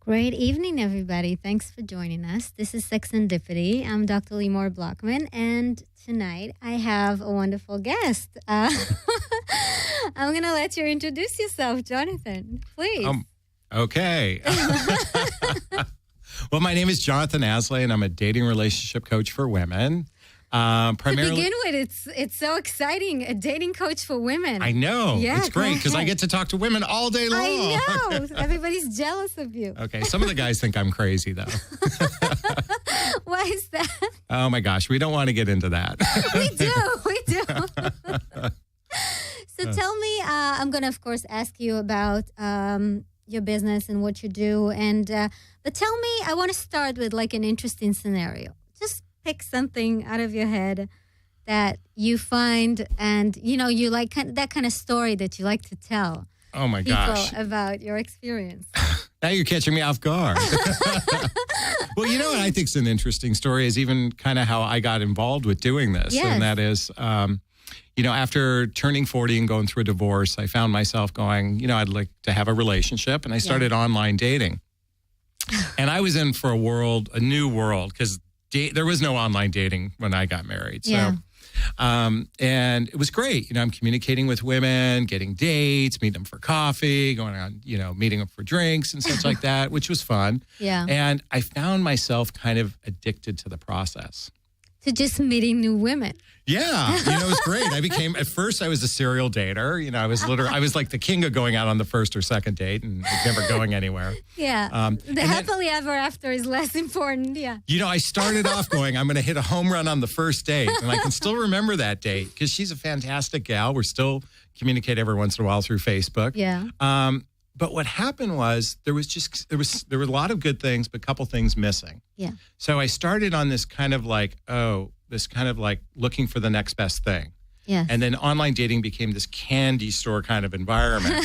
Great evening, everybody. Thanks for joining us. This is Sex and Dipity. I'm Dr. Limor Blockman, and tonight I have a wonderful guest. I'm going to let you introduce yourself, Jonathan, please. Okay. Well, my name is Jonathan Asley, and I'm a dating relationship coach for women. Primarily, to begin with, it's so exciting, a dating coach for women. I know. Yeah, it's great because I get to talk to women all day long. I know. Everybody's jealous of you. Okay. Some of the guys think I'm crazy, though. Why is that? Oh, my gosh. We don't want to get into that. We do. So tell me, I'm going to, of course, ask you about your business and what you do. But tell me, I want to start with like an interesting scenario. Just pick something out of your head that you find and, you like that kind of story that you like to tell. Oh, my gosh. About your experience. Now you're catching me off guard. Well, what I think is an interesting story is even kind of how I got involved with doing this. Yes. And that is, after turning 40 and going through a divorce, I found myself going, I'd like to have a relationship. And I started online dating. And I was in for a new world, because there was no online dating when I got married. So, and it was great. I'm communicating with women, getting dates, meeting them for coffee, going on, meeting them for drinks and such like that, which was fun. Yeah. And I found myself kind of addicted to the process. To just meeting new women. Yeah. It was great. At first I was a serial dater. I was like the king of going out on the first or second date and never going anywhere. Yeah. The happily ever after is less important. Yeah. I started off going, I'm going to hit a home run on the first date. And I can still remember that date because she's a fantastic gal. We're still communicate every once in a while through Facebook. Yeah. But what happened was there were a lot of good things, but a couple things missing. Yeah. So I started on this kind of like looking for the next best thing. Yeah. And then online dating became this candy store kind of environment.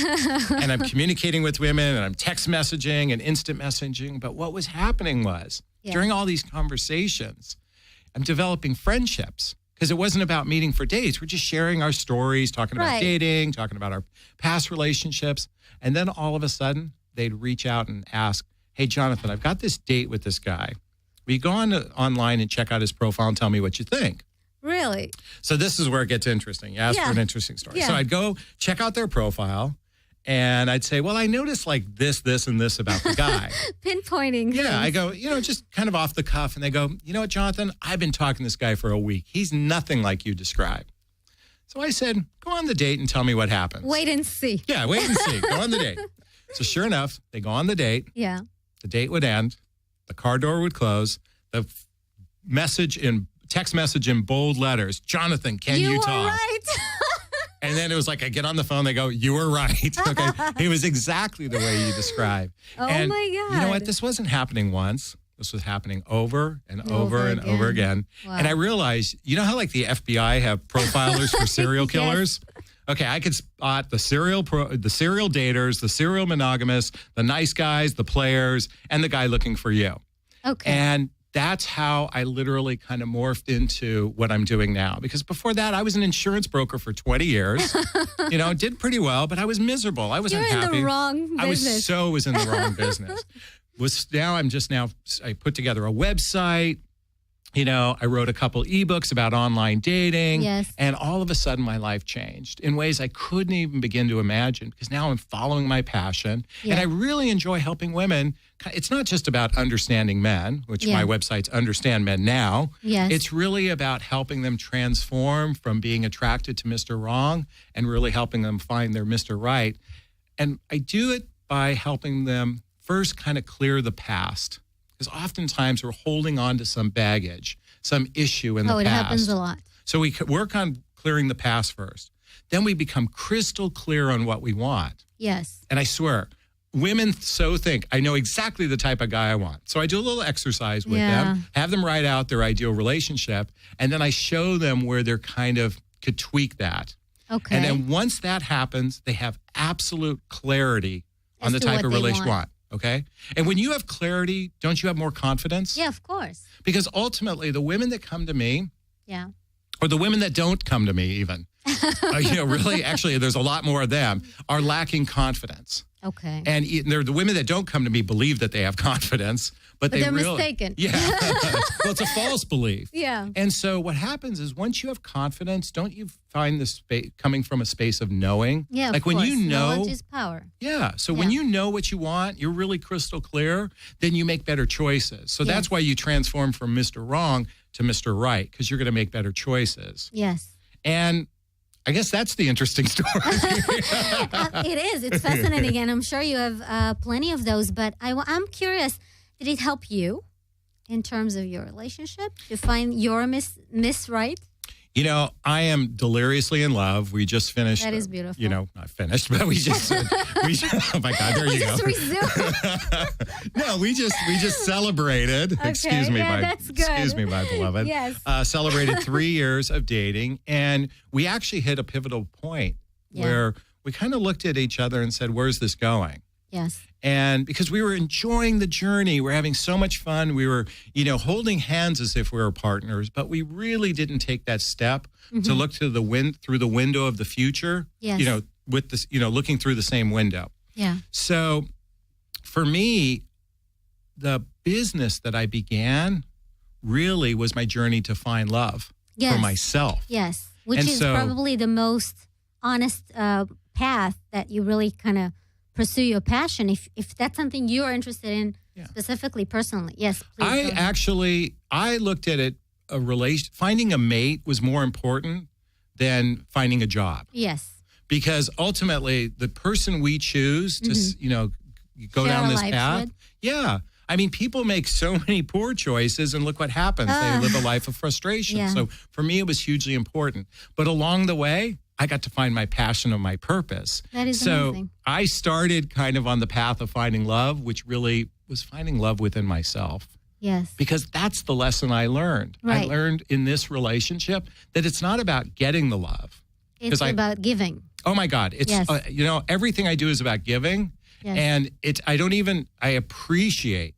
And I'm communicating with women and I'm text messaging and instant messaging. But what was happening was during all these conversations, I'm developing friendships. Because it wasn't about meeting for dates. We're just sharing our stories, talking about dating, talking about our past relationships. And then all of a sudden, they'd reach out and ask, hey, Jonathan, I've got this date with this guy. Will you go online and check out his profile and tell me what you think? Really? So this is where it gets interesting. You asked for an interesting story. Yeah. So I'd go check out their profile. And I'd say, well, I noticed like this, and this about the guy. Pinpointing. Yeah, I go, just kind of off the cuff. And they go, you know what, Jonathan, I've been talking to this guy for a week. He's nothing like you describe. So I said, go on the date and tell me what happens. Wait and see. Yeah, wait and see. Go on the date. So sure enough, they go on the date. Yeah. The date would end. The car door would close. The text message in bold letters, Jonathan, can you talk? You were right. And then it was like, I get on the phone, they go, you were right. Okay. It was exactly the way you described. Oh, and my God. You know what? This wasn't happening once. This was happening over and over and over again. Wow. And I realized, how like the FBI have profilers for serial killers? Yes. Okay, I could spot the serial daters, the serial monogamists, the nice guys, the players, and the guy looking for you. Okay. And that's how I literally kind of morphed into what I'm doing now. Because before that, I was an insurance broker for 20 years. Did pretty well, but I was miserable. I wasn't happy. You're in the wrong business. I was in the wrong business. I put together a website. I wrote a couple ebooks about online dating. Yes. And all of a sudden, my life changed in ways I couldn't even begin to imagine because now I'm following my passion. Yeah. And I really enjoy helping women. It's not just about understanding men, which my website's Understand Men Now. Yes. It's really about helping them transform from being attracted to Mr. Wrong and really helping them find their Mr. Right. And I do it by helping them first kind of clear the past. Because oftentimes we're holding on to some baggage, some issue in the past. Oh, it happens a lot. So we work on clearing the past first. Then we become crystal clear on what we want. Yes. And I swear, women so think, I know exactly the type of guy I want. So I do a little exercise with them, have them write out their ideal relationship, and then I show them where they're kind of could tweak that. Okay. And then once that happens, they have absolute clarity on the type of relationship they want. Okay. And when you have clarity, don't you have more confidence? Yeah, of course. Because ultimately, the women that come to me, or the women that don't come to me even, really, actually, there's a lot more of them, are lacking confidence. Okay. And they're the women that don't come to me believe that they have confidence, but they're really, mistaken. Yeah. Well, it's a false belief. Yeah. And so what happens is once you have confidence, don't you find the space coming from a space of knowing? Yeah, like of when course. you know, knowledge is power. yeah. So when you know what you want, you're really crystal clear, then you make better choices. So that's why you transform from Mr. Wrong to Mr. Right, because you're going to make better choices. Yes. And I guess that's the interesting story. It is. It's fascinating, and I'm sure you have plenty of those. But I'm curious, did it help you in terms of your relationship to find your Miss Right? You know, I am deliriously in love. We just finished. That is beautiful. You know, not finished, but we just. Oh my God! There you go. Just resume. No, we just celebrated. Okay, Excuse me, that's good. excuse me, my beloved. Yes. Celebrated 3 years of dating, and we actually hit a pivotal point where we kind of looked at each other and said, "Where's this going?" Yes. And because we were enjoying the journey, we're having so much fun. We were, holding hands as if we were partners, but we really didn't take that step to look to through the window of the future. Yes. With this, looking through the same window. Yeah. So for me, the business that I began really was my journey to find love for myself. Yes. Which is probably the most honest path that you really kind of pursue your passion if that's something you're interested in specifically personally. Yes, please. I looked at it, finding a mate was more important than finding a job. Yes. Because ultimately the person we choose to, go down this path. Yeah. I mean, people make so many poor choices and look what happens. They live a life of frustration. Yeah. So for me, it was hugely important. But along the way, I got to find my passion and my purpose. That is amazing. I started kind of on the path of finding love, which really was finding love within myself. Yes. Because that's the lesson I learned. Right. I learned in this relationship that it's not about getting the love. It's about giving. Oh my God. It's, everything I do is about giving. Yes. And I appreciate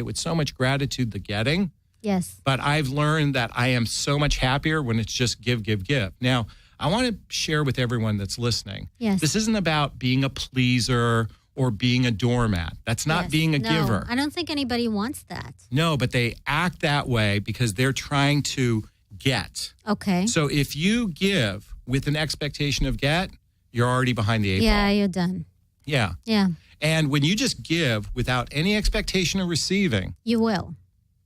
with so much gratitude the getting. Yes. But I've learned that I am so much happier when it's just give, give, give. Now, I want to share with everyone that's listening. Yes. This isn't about being a pleaser or being a doormat. That's not being a giver. I don't think anybody wants that. No, but they act that way because they're trying to get. Okay. So if you give with an expectation of get, you're already behind the eight ball. Yeah, you're done. Yeah. Yeah. And when you just give without any expectation of receiving, you will.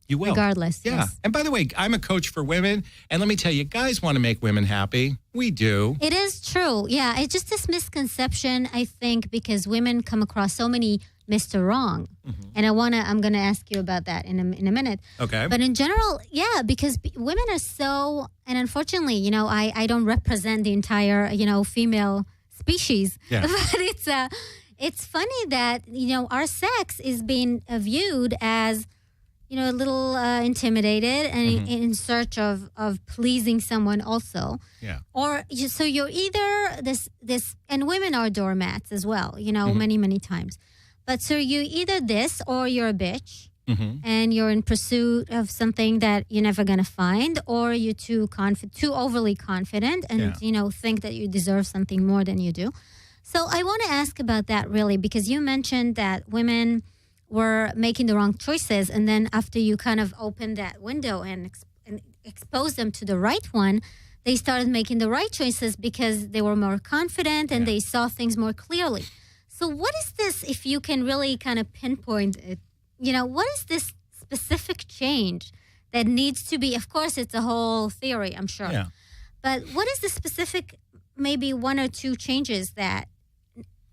You will. Regardless. Yeah. Yes. And by the way, I'm a coach for women. And let me tell you, guys want to make women happy. We do. It is true. Yeah. It's just this misconception, I think, because women come across so many Mr. Wrong. Mm-hmm. And I'm going to ask you about that in a minute. Okay. But in general, yeah, because women are so, and unfortunately, I don't represent the entire, female species. Yeah. But it's funny that, our sex is being viewed as, a little intimidated and in search of pleasing someone also. Yeah. Or so you're either this, and women are doormats as well, many, many times. But so you either this or you're a bitch and you're in pursuit of something that you're never going to find, or you're too overly confident and, think that you deserve something more than you do. So I want to ask about that really, because you mentioned that women were making the wrong choices. And then after you kind of opened that window and exposed them to the right one, they started making the right choices because they were more confident and they saw things more clearly. So what is this, if you can really kind of pinpoint it, what is this specific change that needs to be, of course, it's a whole theory, I'm sure. Yeah. But what is the specific, maybe one or two changes that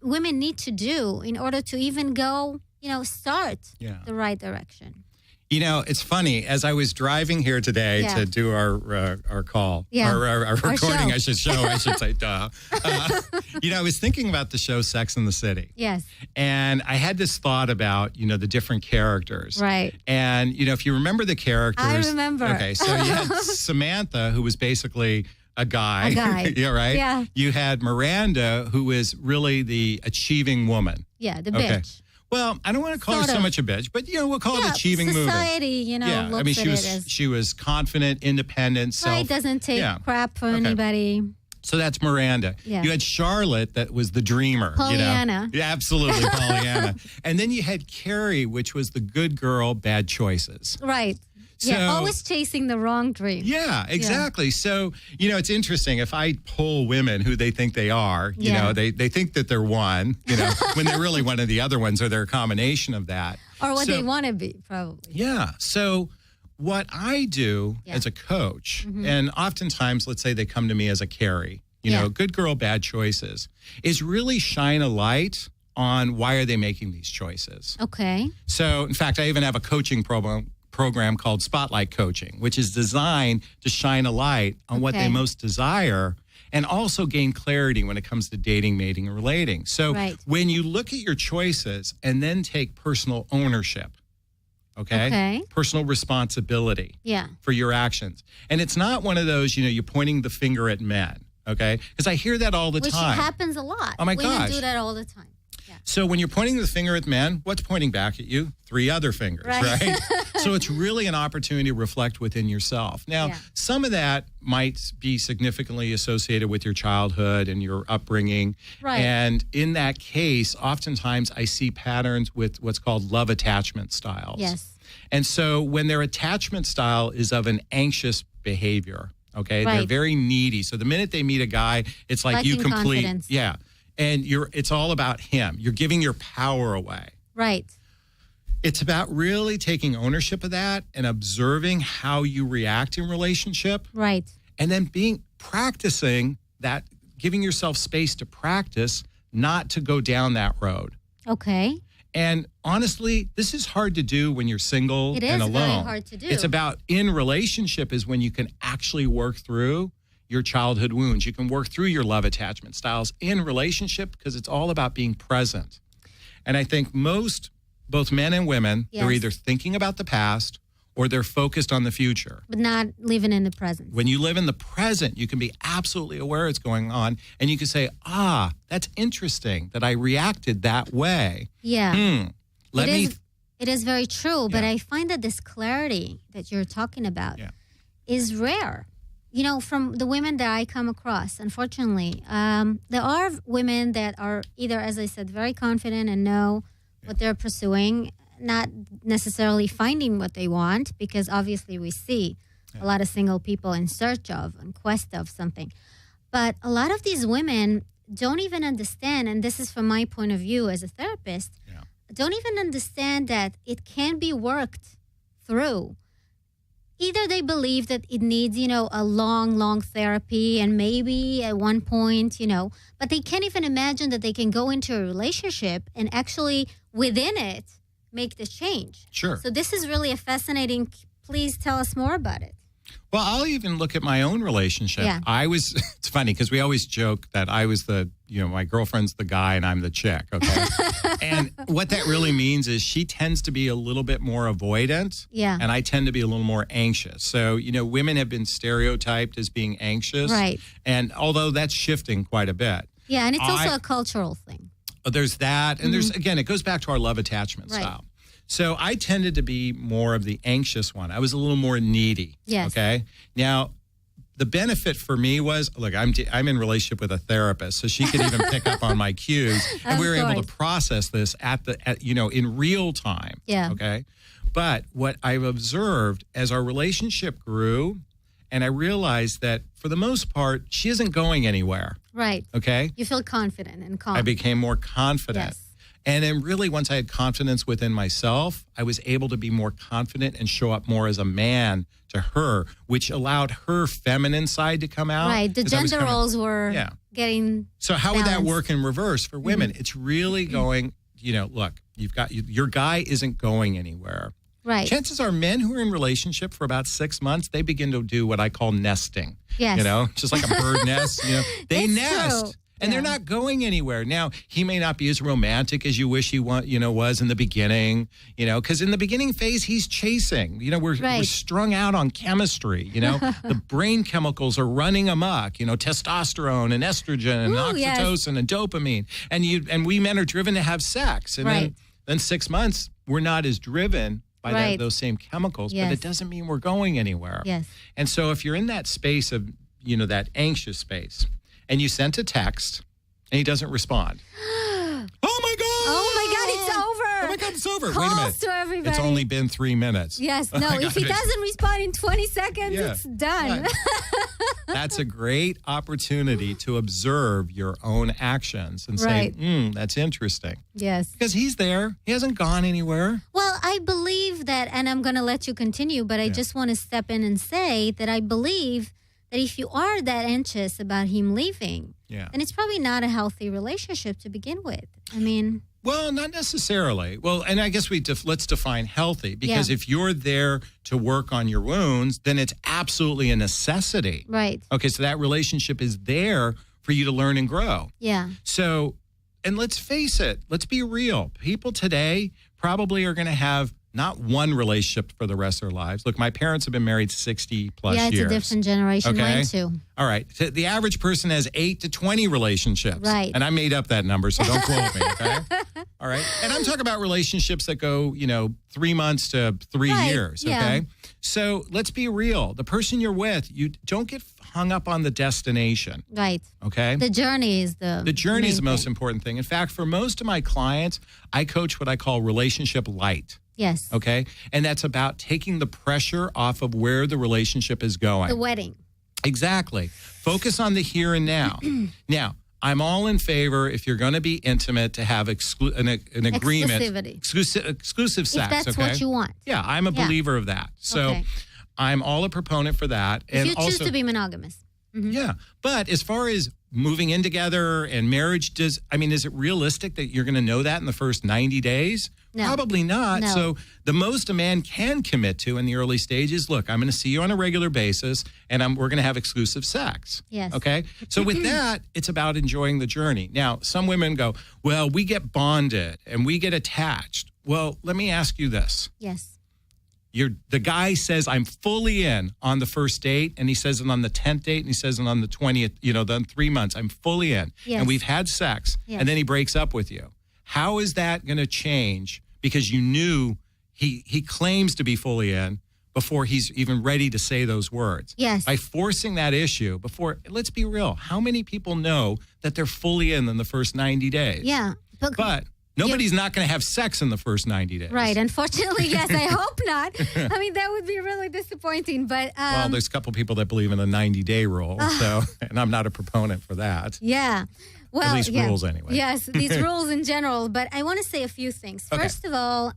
women need to do in order to even go, start the right direction? It's funny. As I was driving here today to do our call, our recording, I should say, duh. I was thinking about the show Sex and the City. Yes. And I had this thought about, the different characters. Right. And, if you remember the characters. I remember. Okay. So you had Samantha, who was basically a guy. Yeah, right? Yeah. You had Miranda, who was really the achieving woman. Yeah, the bitch. Well, I don't want to call her so much a bitch, but we'll call it achieving movement. Society, looks I mean, at it as she was confident, independent, doesn't take crap from anybody. So that's Miranda. Yeah. You had Charlotte, that was the dreamer. Pollyanna. Yeah, absolutely, Pollyanna. And then you had Carrie, which was the good girl, bad choices. Right. So, yeah, always chasing the wrong dream. Yeah, exactly. Yeah. So, it's interesting. If I poll women who they think they are, you know, they think that they're one, when they're really one of the other ones, or they're a combination of that. Or what they want to be, probably. Yeah. So what I do as a coach, and oftentimes, let's say they come to me as a Carrie, good girl, bad choices, is really shine a light on why are they making these choices. Okay. So, in fact, I even have a coaching program called Spotlight Coaching, which is designed to shine a light on what they most desire and also gain clarity when it comes to dating, mating, and relating. So when you look at your choices and then take personal ownership, personal responsibility for your actions. And it's not one of those, you're pointing the finger at men, because I hear that all the time. Which happens a lot. Oh my gosh. Women do that all the time. Yeah. So when you're pointing the finger at men, what's pointing back at you? 3 other fingers, right? So it's really an opportunity to reflect within yourself. Now, some of that might be significantly associated with your childhood and your upbringing. Right. And in that case, oftentimes I see patterns with what's called love attachment styles. Yes. And so when their attachment style is of an anxious behavior, they're very needy. So the minute they meet a guy, it's like you complete. Confidence. Yeah. And it's all about him. You're giving your power away. Right. It's about really taking ownership of that and observing how you react in relationship. Right. And then practicing that, giving yourself space to practice, not to go down that road. Okay. And honestly, this is hard to do when you're single and alone. It is very hard to do. It's about in relationship is when you can actually work through your childhood wounds. You can work through your love attachment styles in relationship because it's all about being present. And I think both men and women, they're either thinking about the past or they're focused on the future. But not living in the present. When you live in the present, you can be absolutely aware it's going on. And you can say, that's interesting that I reacted that way. Yeah. It is very true. But I find that this clarity that you're talking about is rare. From the women that I come across, unfortunately, there are women that are either, as I said, very confident and know what they're pursuing, not necessarily finding what they want, because obviously we see a lot of single people in search of, in quest of something. But a lot of these women don't even understand, and this is from my point of view as a therapist, don't even understand that it can be worked through. Either they believe that it needs, a long therapy and maybe at one point, but they can't even imagine that they can go into a relationship and actually within it make the change. Sure. So this is really a fascinating. Please tell us more about it. Well, I'll even look at my own relationship. Yeah. It's funny because we always joke that I was my girlfriend's the guy and I'm the chick, okay? And what that really means is she tends to be a little bit more avoidant. Yeah. And I tend to be a little more anxious. So, women have been stereotyped as being anxious. Right. And although that's shifting quite a bit. Yeah, and it's also a cultural thing. There's that. And there's, again, it goes back to our love attachment style. So I tended to be more of the anxious one. I was a little more needy. Yes. Okay. Now, the benefit for me was, look, I'm in relationship with a therapist, so she could even pick up on my cues, and we were able to process this in real time. Yeah. Okay. But what I've observed as our relationship grew, and I realized that for the most part, she isn't going anywhere. Right. Okay. You feel confident and calm. I became more confident. Yes. And then really once I had confidence within myself, I was able to be more confident and show up more as a man to her, which allowed her feminine side to come out. Right. The gender roles were getting So how would that balanced. work in reverse for women? It's really going, look, your guy isn't going anywhere. Right. Chances are men who are in relationship for about 6 months, they begin to do what I call nesting. Yes. Just like a bird nest. They It's nest. true. And they're not going anywhere. Now, he may not be as romantic as you wish he was in the beginning, because in the beginning phase, he's chasing. We're strung out on chemistry, The brain chemicals are running amok, testosterone and estrogen and oxytocin and dopamine. And we men are driven to have sex. And then 6 months, we're not as driven by those same chemicals, but it doesn't mean we're going anywhere. Yes. And so if you're in that space of, that anxious space, and you sent a text and he doesn't respond. Oh my God! Oh my God, it's over. Oh my God, it's over. Wait a Calls minute. to everybody. It's only been 3 minutes. Yes, Oh no, my if he God. doesn't respond in 20 seconds, Yeah. it's done. Right. That's a great opportunity to observe your own actions and say, Right. that's interesting. Yes. Because he's there. He hasn't gone anywhere. Well, I believe that, and I'm going to let you continue, but I just want to step in and say that I believe that if you are that anxious about him leaving, then it's probably not a healthy relationship to begin with. I mean... Well, not necessarily. Well, and I guess let's define healthy, because if you're there to work on your wounds, then it's absolutely a necessity. Right. Okay, so that relationship is there for you to learn and grow. Yeah. So, and let's face it, let's be real. People today probably are going to have not one relationship for the rest of their lives. Look, my parents have been married 60 plus years. Yeah, it's a different generation. Okay? Mine too. All right. So the average person has 8 to 20 relationships. Right. And I made up that number, so don't quote me, okay? All right. And I'm talking about relationships that go, 3 months to 3 years, okay? Yeah. So let's be real. The person you're with, you don't get hung up on the destination. Right. Okay? The journey is the journey is the main most thing. important thing. In fact, for most of my clients, I coach what I call relationship light. Yes. Okay? And that's about taking the pressure off of where the relationship is going. The wedding. Exactly. Focus on the here and now. Now, I'm all in favor, if you're going to be intimate, to have an agreement. Exclusivity. Exclusive sex. If that's okay? what you want. Yeah, I'm a believer of that. So Okay. I'm all a proponent for that. If you choose to be monogamous. Yeah. But as far as moving in together and marriage, is it realistic that you're going to know that in the first 90 days? No. Probably not. No. So the most a man can commit to in the early stages, look, I'm going to see you on a regular basis and we're going to have exclusive sex. Yes. Okay. So with that, it's about enjoying the journey. Now, some women go, well, we get bonded and we get attached. Well, let me ask you this. Yes. The guy says, I'm fully in on the first date, and he says it on the 10th date, and he says it on the 20th, then 3 months, I'm fully in. Yes. And we've had sex, Yes. and then he breaks up with you. How is that going to change? Because you knew he claims to be fully in before he's even ready to say those words. Yes. By forcing that issue let's be real, how many people know that they're fully in the first 90 days? Yeah. But nobody's not going to have sex in the first 90 days. Right. Unfortunately, yes. I hope not. I mean, that would be really disappointing. But Well, there's a couple people that believe in the 90-day rule, and I'm not a proponent for that. yeah. Well, At least rules anyway. Yes, these rules in general. But I want to say a few things. Okay. First of all,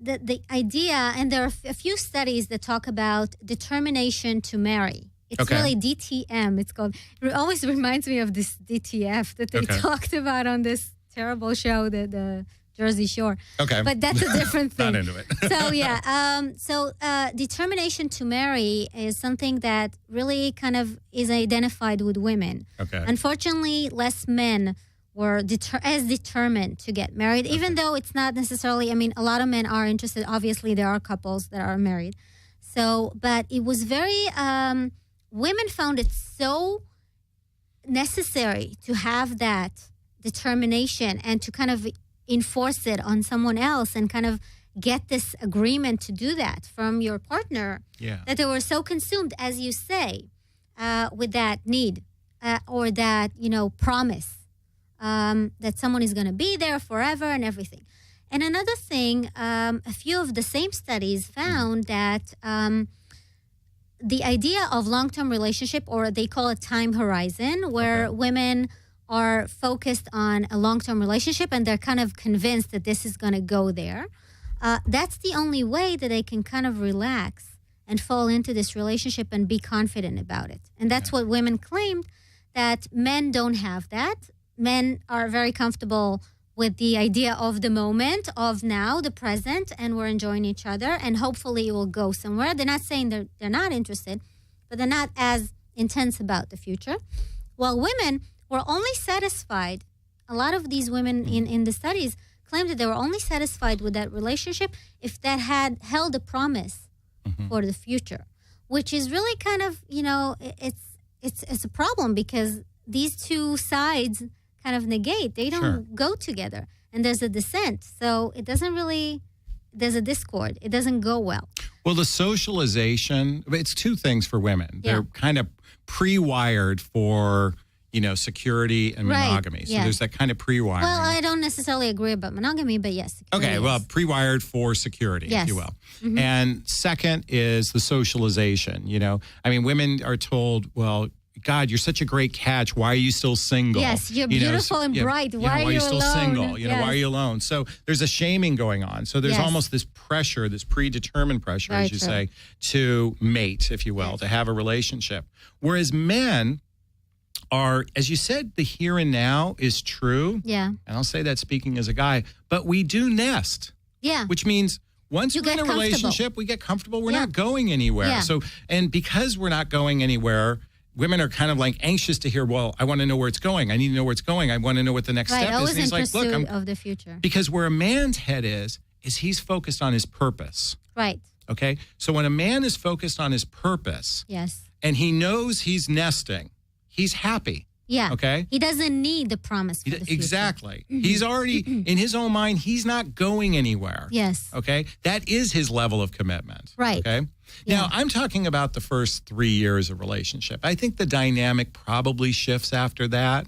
the idea, and there are a few studies that talk about determination to marry. It's Okay. really DTM. It's called. It always reminds me of this DTF that they Okay. talked about on this terrible show, the Jersey Shore. Okay. But that's a different thing. Not into it. So yeah, determination to marry is something that really kind of is identified with women. Okay. Unfortunately, less men were as determined to get married, even though it's not necessarily. I mean, a lot of men are interested. Obviously, there are couples that are married. So, but it was very. Women found it so necessary to have that determination and to kind of enforce it on someone else and kind of get this agreement to do that from your partner, that they were so consumed, as you say, with that need or that, promise that someone is going to be there forever and everything. And another thing, a few of the same studies found that the idea of long-term relationship, or they call it time horizon, where women are focused on a long-term relationship and they're kind of convinced that this is going to go there. That's the only way that they can kind of relax and fall into this relationship and be confident about it. And that's what women claimed, that men don't have that. Men are very comfortable with the idea of the moment, of now, the present, and we're enjoying each other, and hopefully it will go somewhere. They're not saying they're not interested, but they're not as intense about the future. While women were only satisfied, a lot of these women in the studies claimed that they were only satisfied with that relationship if that had held a promise for the future, which is really kind of, it's a problem, because these two sides kind of negate. They don't go together, and there's a dissent. So it doesn't really, there's a discord. It doesn't go well. Well, the socialization, it's two things for women. They're kind of pre-wired for, security and monogamy. Right. So Yeah. there's that kind of pre-wiring. Well, I don't necessarily agree about monogamy, but yes. Okay, well, yes. pre-wired for security, Yes. if you will. And second is the socialization. Women are told, well, God, you're such a great catch. Why are you still single? Yes, you're beautiful and bright. Why are you still alone? single? Yes. Why are you alone? So there's a shaming going on. So there's Yes. almost this pressure, this predetermined pressure, Very as you true. say, to mate, if you will, Yes. to have a relationship. Whereas men are, as you said, the here and now is true. Yeah. And I'll say that speaking as a guy, but we do nest. Yeah. Which means once You we're in get a relationship, we get comfortable. We're Yeah. not going anywhere. Yeah. So, and because we're not going anywhere, women are kind of like anxious to hear, well, I want to know where it's going. I need to know where it's going. I want to know what the next Right. step is. Always And in he's like, pursuit look, of the future. because where a man's head is he's focused on his purpose. Right. Okay. So when a man is focused on his purpose Yes. and he knows he's nesting, he's happy. Yeah. Okay. He doesn't need the promise for the future. Exactly. He's already, in his own mind, he's not going anywhere. Yes. Okay. That is his level of commitment. Right. Okay. Yeah. Now, I'm talking about the first 3 years of relationship. I think the dynamic probably shifts after that.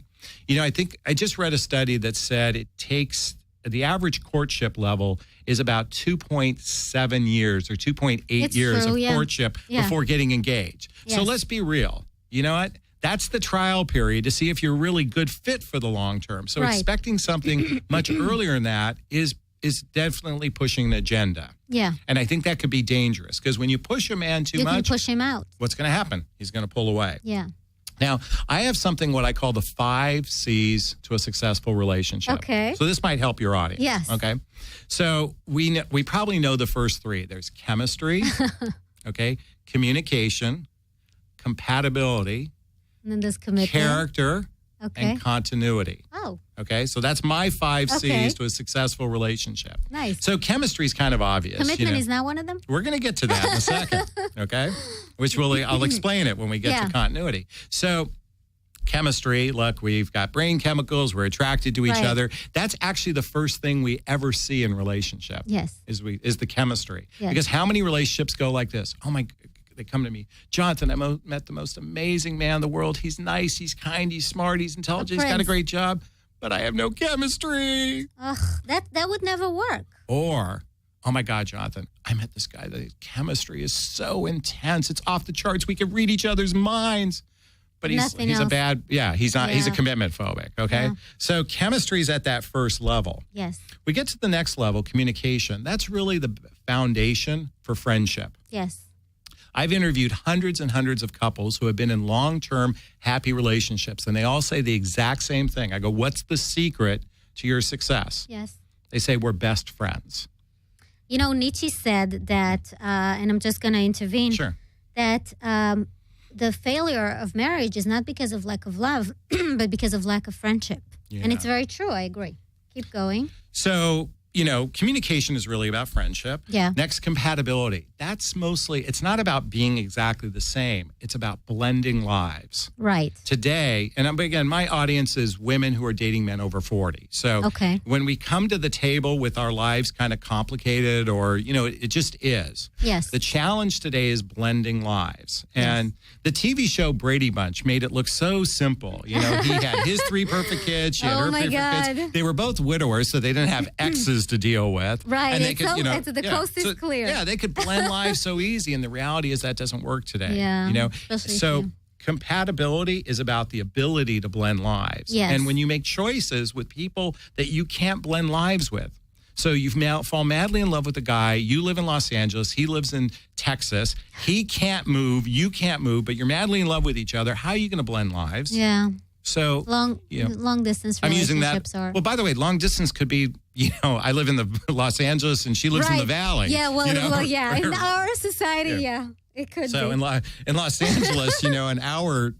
I think I just read a study that said it takes the average courtship level is about 2.7 years or 2.8 It's years true, of yeah. courtship Yeah. before getting engaged. So Yes. let's be real. You know what? That's the trial period to see if you're a really good fit for the long term. So Right. expecting something much earlier than that is definitely pushing the agenda. Yeah. And I think that could be dangerous because when you push a man too You much, can push him out. what's going to happen? He's going to pull away. Yeah. Now, I have something what I call the 5 C's to a successful relationship. Okay. So this might help your audience. Yes. Okay. So we probably know the first 3. There's chemistry, okay, communication, compatibility, And then there's commitment. character, Okay. and continuity. Oh, Okay. So that's my 5 Okay. C's to a successful relationship. nice. So chemistry is kind of obvious. Commitment is not one of them? We're going to get to that in a second, okay? I'll explain it when we get Yeah. to continuity. So, chemistry, look, we've got brain chemicals, we're attracted to each Right. other. That's actually the first thing we ever see in relationship. Yes. Is the chemistry. Yes. Because how many relationships go like this? They come to me, Jonathan, I met the most amazing man in the world. He's nice, he's kind, he's smart, he's intelligent, he's got a prince. great job, but I have no chemistry. Ugh, that would never work. Or, oh my God, Jonathan, I met this guy. The chemistry is so intense. It's off the charts. We can read each other's minds. But he's Nothing a else. bad, he's not, he's a Yeah. commitment phobic. Okay. Yeah. So chemistry's at that first level. Yes. We get to the next level, communication. That's really the foundation for friendship. Yes. I've interviewed hundreds and hundreds of couples who have been in long-term happy relationships, and they all say the exact same thing. I go, what's the secret to your success? Yes. They say we're best friends. Nietzsche said that, and I'm just going to intervene, Sure. that the failure of marriage is not because of lack of love, but because of lack of friendship. Yeah. And it's very true. I agree. Keep going. So, communication is really about friendship. Yeah. Next, compatibility. That's mostly, it's not about being exactly the same. It's about blending lives. Right. Today, and again, my audience is women who are dating men over 40. So Okay. when we come to the table with our lives kind of complicated or, it just is. Yes. The challenge today is blending lives. And the TV show Brady Bunch made it look so simple. He had his 3 perfect kids. She had Oh her my 3 perfect kids. God. They were both widowers, so they didn't have exes to deal with. Right. And they It's could, so- the coast is clear. Yeah, they could blend lives so easy. And the reality is that doesn't work today. Yeah, especially So if you- compatibility is about the ability to blend lives. Yes. And when you make choices with people that you can't blend lives with. So you've now fall madly in love with a guy. You live in Los Angeles. He lives in Texas. He can't move. You can't move, but you're madly in love with each other. How are you going to blend lives? Yeah. So Long distance I'm using that. relationships are. Well, by the way, long distance could be, I live in the Los Angeles and she lives in the Valley. Yeah, well, yeah. In Or- our society, yeah, it could So be. in Los Angeles, an hour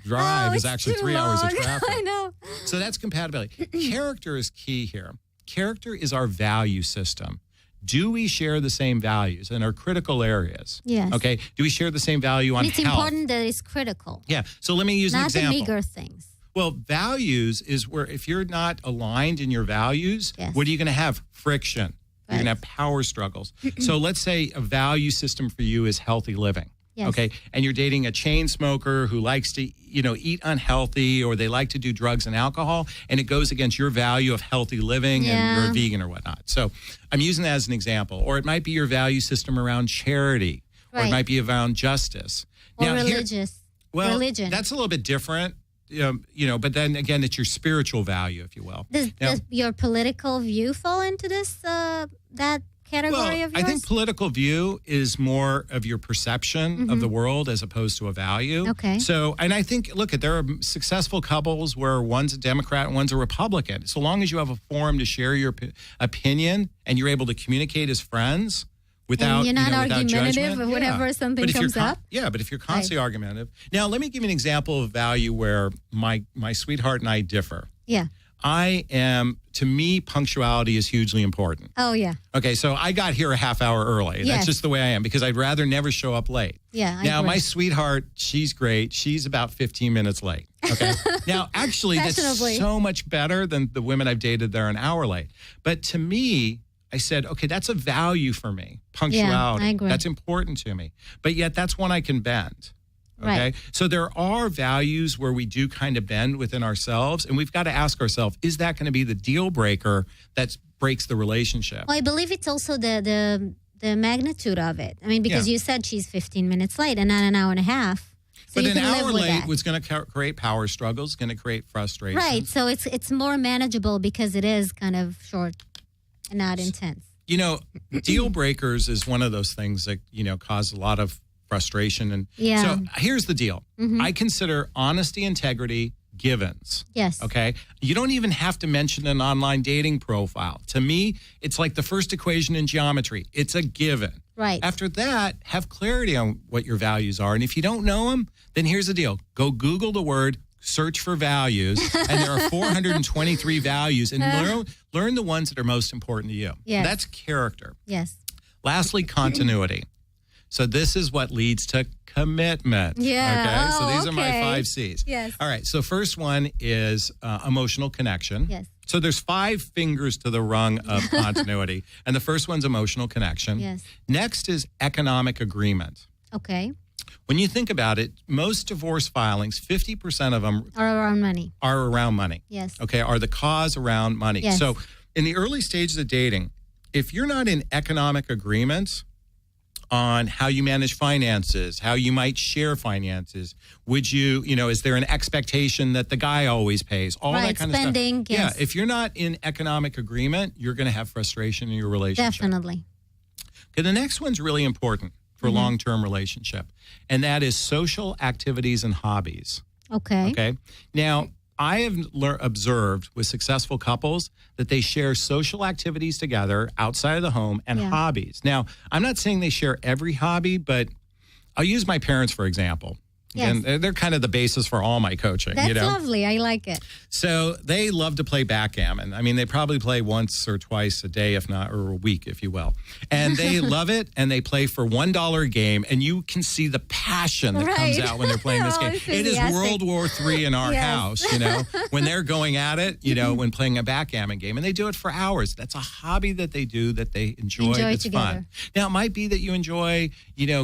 drive is it's actually too 3 hours of long. traffic. I know. So that's compatibility. Character is key here. Character is our value system. Do we share the same values in our critical areas? Yes. Okay. Do we share the same value on And it's health? important that it's critical, Yeah. So let me use an not the example. meager things. Well, values is where if you're not aligned in your values, Yes. what are you going to have? Friction. You're going to have power struggles. So let's say a value system for you is healthy living. Yes. Okay. And you're dating a chain smoker who likes to, eat unhealthy, or they like to do drugs and alcohol, and it goes against your value of healthy living and you're a vegan or whatnot. So I'm using that as an example. Or it might be your value system around charity, or it might be around justice. Or now, religion. That's a little bit different. But then again, it's your spiritual value, if you will. Does your political view fall into this, that category of yours? I think political view is more of your perception of the world as opposed to a value. Okay. So, and I think, there are successful couples where one's a Democrat and one's a Republican. So long as you have a forum to share your opinion and you're able to communicate as friends without, and you're not without argumentative judgment. or whenever something comes up. Yeah, but if you're constantly argumentative. Now, let me give you an example of value where my sweetheart and I differ. Yeah. To me, punctuality is hugely important. Oh, yeah. Okay, so I got here a half hour early. Yes. That's just the way I am, because I'd rather never show up late. Yeah, Now, my sweetheart, she's great. She's about 15 minutes late. Okay. Now, actually, that's so much better than the women I've dated that are an hour late. But to me, I said, okay, that's a value for me, punctuality. Yeah, I agree. That's important to me. But yet that's one I can bend. Okay. Right. So there are values where we do kind of bend within ourselves, and we've got to ask ourselves, is that going to be the deal breaker that breaks the relationship? Well, I believe it's also the magnitude of it. I mean, because you said she's 15 minutes late and not an hour and a half. So but an hour late was going to create power struggles, going to create frustration. Right. So it's more manageable because it is kind of short and not intense. Deal breakers is one of those things that, cause a lot of frustration. And so here's the deal. I consider honesty, integrity givens. Yes. Okay. You don't even have to mention an online dating profile. To me, it's like the first equation in geometry. It's a given. Right. After that, have clarity on what your values are. And if you don't know them, then here's the deal. Go Google the word, search for values, and there are 423 values, and learn the ones that are most important to you. Yes. That's character. Yes. Lastly, continuity. So this is what leads to commitment. Yeah. Okay. So these are my 5 C's. Yes. All right. So first one is emotional connection. Yes. So there's 5 fingers to the rung of continuity. And the first one's emotional connection. Yes. Next is economic agreement. Okay. When you think about it, most divorce filings, 50% of them are around money. Yes. Okay. Are the cause around money. Yes. So in the early stages of dating, if you're not in economic agreement on how you manage finances, how you might share finances, would you, is there an expectation that the guy always pays? All that kind of stuff. Yes. Yeah, if you're not in economic agreement, you're going to have frustration in your relationship. Definitely. Okay, the next one's really important for a long-term relationship, and that is social activities and hobbies. Okay. Okay. Now, I have observed with successful couples that they share social activities together outside of the home and hobbies. Now, I'm not saying they share every hobby, but I'll use my parents, for example. Yes. And they're kind of the basis for all my coaching. That's lovely. I like it. So they love to play backgammon. I mean, they probably play once or twice a day, if not, or a week, if you will. And they love it, and they play for $1 a game, and you can see the passion that comes out when they're playing this game. It is World War III in our house, when they're going at it, when playing a backgammon game, and they do it for hours. That's a hobby that they do that they enjoy. It's together. Fun. Now, it might be that you enjoy,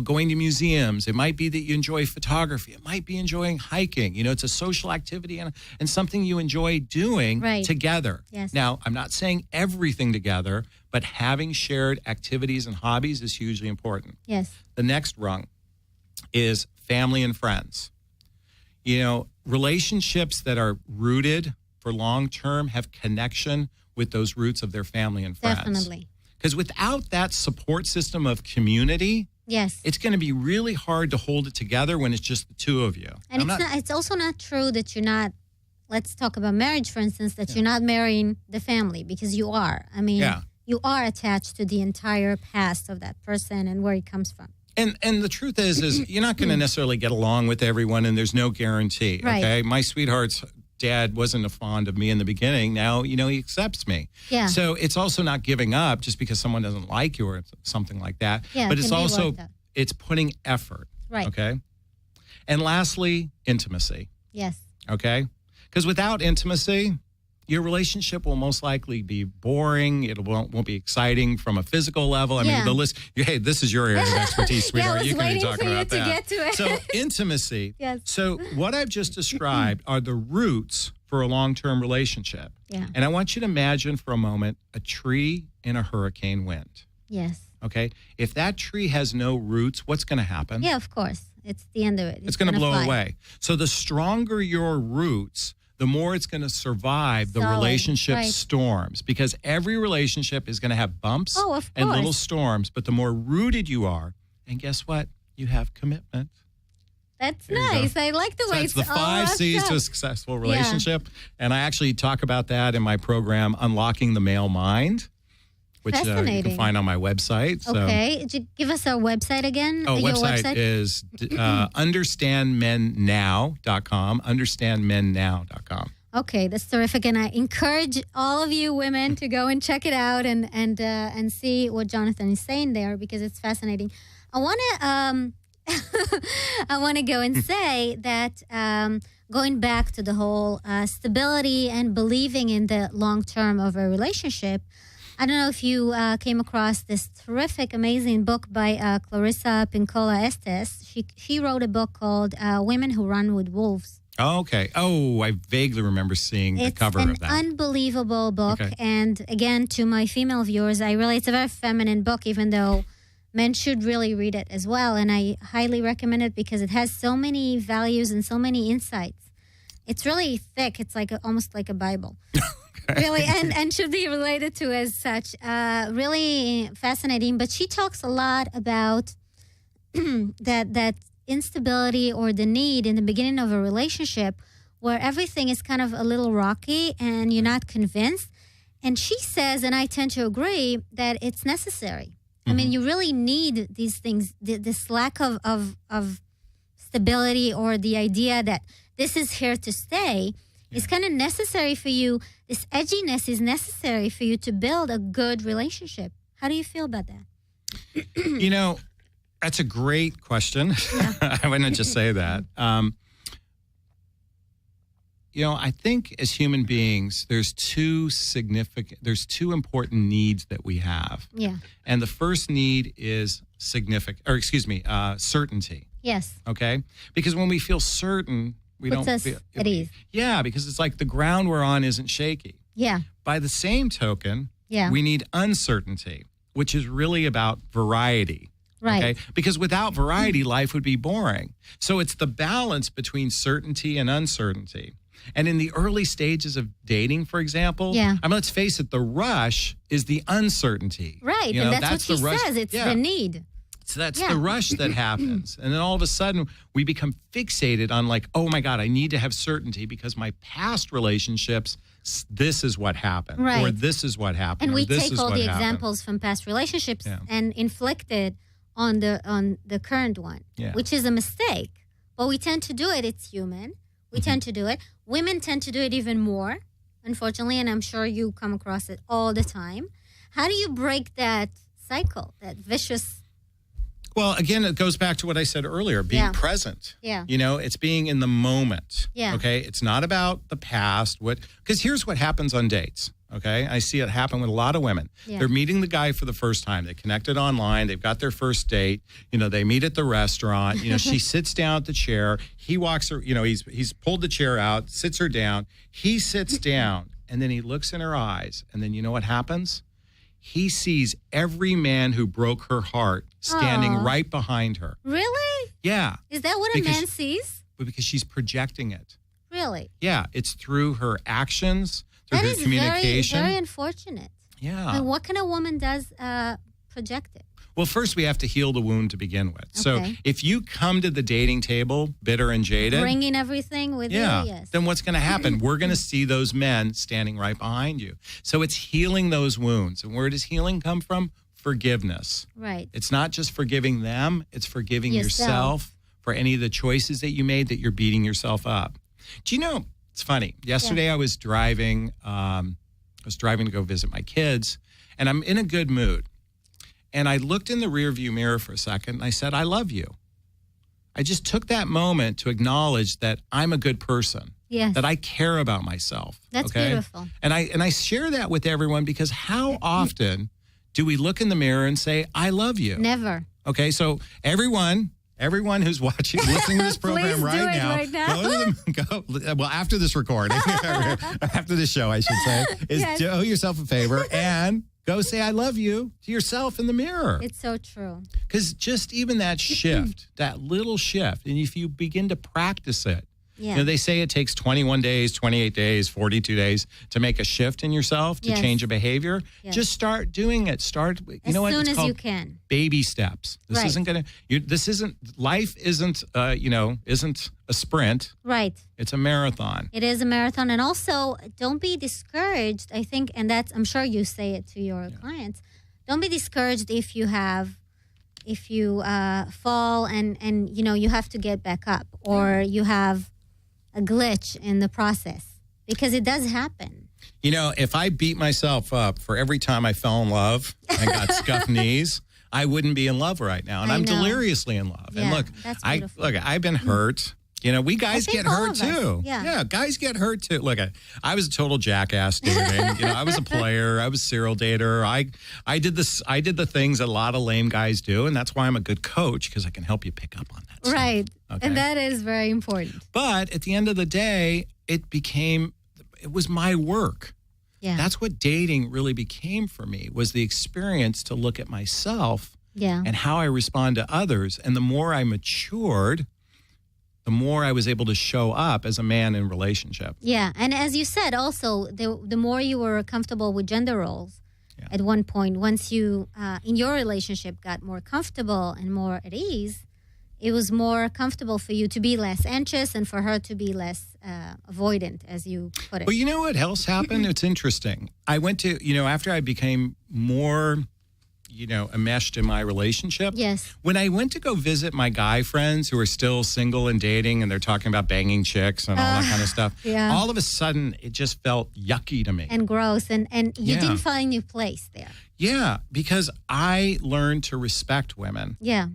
going to museums. It might be that you enjoy photography. It might be enjoying hiking. It's a social activity and something you enjoy doing together. Yes. Now, I'm not saying everything together, but having shared activities and hobbies is hugely important. Yes. The next rung is family and friends. Relationships that are rooted for long term have connection with those roots of their family and friends. Definitely. Because without that support system of community, yes, it's going to be really hard to hold it together when it's just the two of you. And it's also not true that you're not, let's talk about marriage, for instance, that you're not marrying the family, because you are. I mean, you are attached to the entire past of that person and where he comes from. And the truth is you're not going to necessarily get along with everyone, and there's no guarantee. Right. Okay. My sweetheart's dad wasn't fond of me in the beginning. Now, he accepts me. Yeah. So it's also not giving up just because someone doesn't like you or something like that. Yeah, but it's also, worked out. it's putting effort. Right. Okay. And lastly, intimacy. Yes. Okay. Because without intimacy, your relationship will most likely be boring. It won't be exciting from a physical level. I mean, the list, hey, this is your area of expertise, sweetheart. You can be talking about that. Get to it. So intimacy. Yes. So what I've just described are the roots for a long-term relationship. Yeah. And I want you to imagine for a moment a tree in a hurricane wind. Yes. Okay? If that tree has no roots, what's going to happen? Yeah, of course. It's the end of it. It's going to blow fly. away. So the stronger your roots, the more it's going to survive the relationship storms, because every relationship is going to have bumps and little storms. But the more rooted you are, and guess what? You have commitment. That's nice. I like the way it's the 5 C's to a successful relationship. And I actually talk about that in my program, Unlocking the Male Mind, which you can find on my website. Okay. Give us our website again. Oh, website is understandmennow.com, understandmennow.com. Okay, that's terrific. And I encourage all of you women to go and check it out and see what Jonathan is saying there, because it's fascinating. I want to I want to go and say that going back to the whole stability and believing in the long term of a relationship, I don't know if you came across this terrific, amazing book by Clarissa Pinkola Estes. She wrote a book called Women Who Run with Wolves. Oh, okay. Oh, I vaguely remember seeing the cover of that. It's an unbelievable book. Okay. And again, to my female viewers, it's a very feminine book, even though men should really read it as well. And I highly recommend it because it has so many values and so many insights. It's really thick. It's almost like a Bible. Really, and should be related to as such. Really fascinating. But she talks a lot about that instability or the need in the beginning of a relationship where everything is kind of a little rocky and you're not convinced. And she says, and I tend to agree, that it's necessary. Mm-hmm. I mean, you really need these things, this lack of stability or the idea that this is here to stay is kind of necessary for you. This edginess is necessary for you to build a good relationship. How do you feel about that? That's a great question. Yeah. I wouldn't just say that. I think as human beings, there's two important needs that we have. Yeah. And the first need is certainty. Yes. Okay? Because when we feel certain, we don't feel at ease. Yeah, because it's like the ground we're on isn't shaky. Yeah. By the same token, we need uncertainty, which is really about variety. Right. Okay? Because without variety, life would be boring. So it's the balance between certainty and uncertainty. And in the early stages of dating, for example, let's face it, the rush is the uncertainty. Right. And that's what she says. It's the need. So that's the rush that happens. And then all of a sudden, we become fixated on oh my God, I need to have certainty because my past relationships, this is what happened. Right. Or this is what happened. And we take all the examples from past relationships and inflict it on the current one, which is a mistake. But we tend to do it. It's human. We tend to do it. Women tend to do it even more, unfortunately, and I'm sure you come across it all the time. How do you break that cycle, that vicious? Well, again, it goes back to what I said earlier, being present. Yeah. It's being in the moment. Yeah. Okay? It's not about the past. Because here's what happens on dates. Okay? I see it happen with a lot of women. Yeah. They're meeting the guy for the first time. They connected online. They've got their first date. They meet at the restaurant. She sits down at the chair. He walks her, he's pulled the chair out, sits her down. He sits down, and then he looks in her eyes. And then you know what happens? He sees every man who broke her heart standing right behind her. Really? Yeah. Is that what a man sees? Because she's projecting it. Really? Yeah. It's through her actions, through her communication. Very unfortunate. Yeah. And what kind of woman does project it? Well, first we have to heal the wound to begin with. Okay. So if you come to the dating table bitter and jaded, bringing everything with you, yes. Then what's going to happen? We're going to see those men standing right behind you. So it's healing those wounds. And where does healing come from? Forgiveness. Right. It's not just forgiving them. It's forgiving yourself for any of the choices that you made that you're beating yourself up. Do you know, it's funny. Yesterday I was driving. I was driving to go visit my kids, and I'm in a good mood. And I looked in the rearview mirror for a second, and I said, I love you. I just took that moment to acknowledge that I'm a good person. Yes. that I care about myself. That's okay? beautiful. And I share that with everyone because how often do we look in the mirror and say, I love you? Never. Okay, so everyone who's watching, listening to this program right now. Well, after this recording, after this show, I should say, is do yourself a favor and go say, I love you to yourself in the mirror. It's so true. Because just even that shift, that little shift, and if you begin to practice it, you know, they say it takes 21 days, 28 days, 42 days to make a shift in yourself, to change a behavior. Just start doing it. Start, you know what? As soon It's as you called can. baby steps. This isn't going to, life isn't, isn't a sprint. Right. It's a marathon. It is a marathon. And also, don't be discouraged, I think, and I'm sure you say it to your clients. Don't be discouraged if you fall and, you know, you have to get back up or you have a glitch in the process, because it does happen. You know, if I beat myself up for every time I fell in love and got scuffed knees, I wouldn't be in love right now. And I'm deliriously in love. Yeah, and that's I've been hurt. You know, we guys get hurt too. Yeah, guys get hurt too. Look, I was a total jackass, dating. You know, I was a player. I was a serial dater. I did the things that a lot of lame guys do, and that's why I'm a good coach, because I can help you pick up on that. Right, okay? And that is very important. But at the end of the day, it was my work. Yeah, that's what dating really became for me, was the experience to look at myself and how I respond to others. And the more I matured, the more I was able to show up as a man in relationship. Yeah, and as you said, also, the more you were comfortable with gender roles at one point, once you, in your relationship, got more comfortable and more at ease, it was more comfortable for you to be less anxious and for her to be less avoidant, as you put it. Well, you know what else happened? It's interesting. I went to, after I became more enmeshed in my relationship. Yes. When I went to go visit my guy friends who are still single and dating, and they're talking about banging chicks and all that kind of stuff, all of a sudden it just felt yucky to me. And gross. And you didn't find your place there. Yeah, because I learned to respect women. Yeah.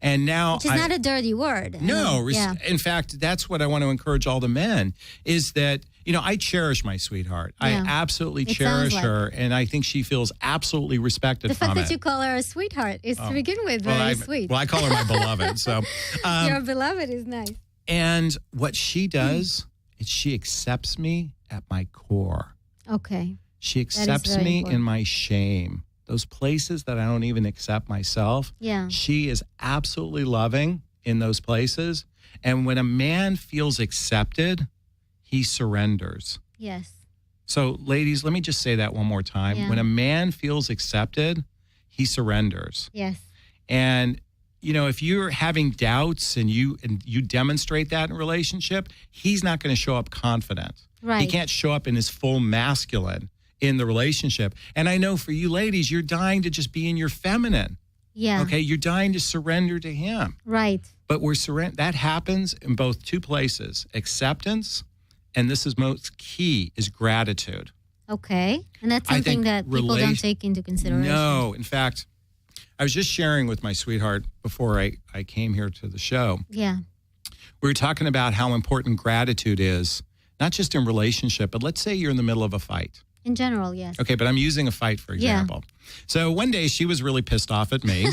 And now, which is not a dirty word. No, in fact, that's what I want to encourage all the men, is that, I cherish my sweetheart. I absolutely cherish her, and I think she feels absolutely respected from it. The fact that you call her a sweetheart is, to begin with, very sweet. Well, I call her my beloved. So your beloved is nice. And what she does is she accepts me at my core. Okay. She accepts me in my shame. Those places that I don't even accept myself. Yeah. She is absolutely loving in those places. And when a man feels accepted, he surrenders. Yes. So, ladies, let me just say that one more time. Yeah. When a man feels accepted, he surrenders. Yes. And, if you're having doubts and you demonstrate that in a relationship, he's not going to show up confident. Right. He can't show up in his full masculine in the relationship. And I know for you ladies, you're dying to just be in your feminine. Yeah. Okay. You're dying to surrender to him. Right. But that happens in both two places: acceptance, and this is most key, is gratitude. Okay. And that's something that people don't take into consideration. No. In fact, I was just sharing with my sweetheart before I came here to the show. Yeah. We were talking about how important gratitude is, not just in relationship, but let's say you're in the middle of a fight. In general, yes. Okay, but I'm using a fight, for example. Yeah. So one day she was really pissed off at me,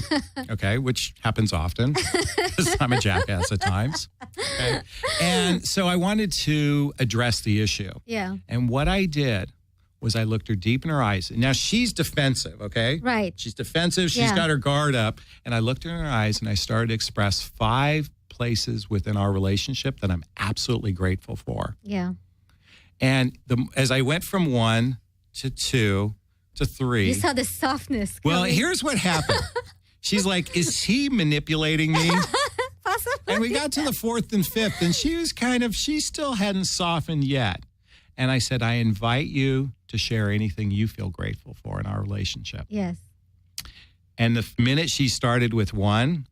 okay, which happens often because I'm a jackass at times. Okay? And so I wanted to address the issue. Yeah. And what I did was I looked her deep in her eyes. Now, she's defensive, okay? Right. She's defensive. She's got her guard up. And I looked her in her eyes and I started to express 5 places within our relationship that I'm absolutely grateful for. Yeah. And as I went from 1 to 2 to 3. You saw the softness Well, coming. here's what happened. She's like, is he manipulating me? Possibly. And we got to the 4th and 5th, and she still hadn't softened yet. And I said, I invite you to share anything you feel grateful for in our relationship. Yes. And the minute she started with 1,